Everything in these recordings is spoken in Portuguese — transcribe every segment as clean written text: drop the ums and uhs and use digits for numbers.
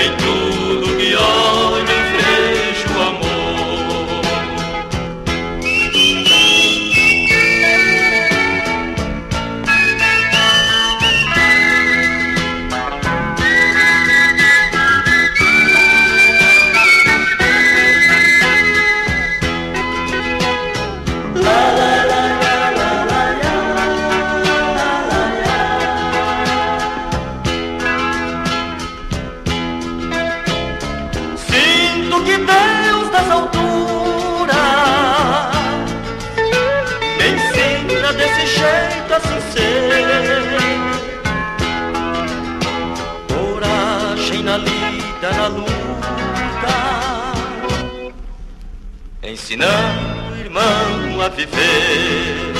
em tudo que olho vejo amor. Que Deus das alturas me ensina desse jeito assim ser. Coragem na lida, na luta, ensinando o irmão a viver.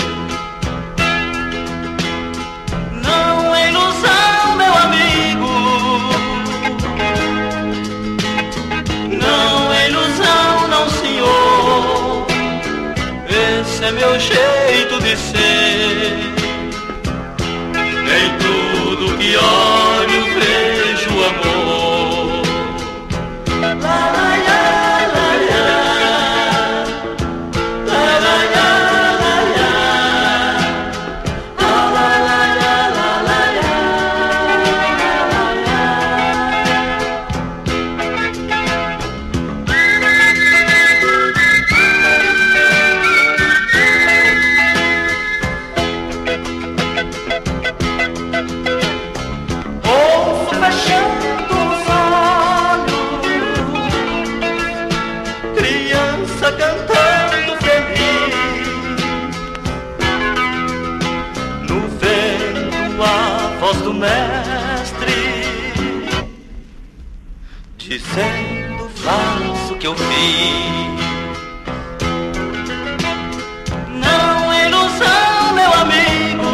Não é ilusão, meu amigo, esse é meu jeito de ser. Em tudo que olho vejo amor. La la la la la, la la la la la, la la la la la fechando os olhos, criança cantando feliz, no vento a voz do mestre, dizendo faço o que eu fiz. Não é ilusão, meu amigo,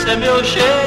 é meu jeito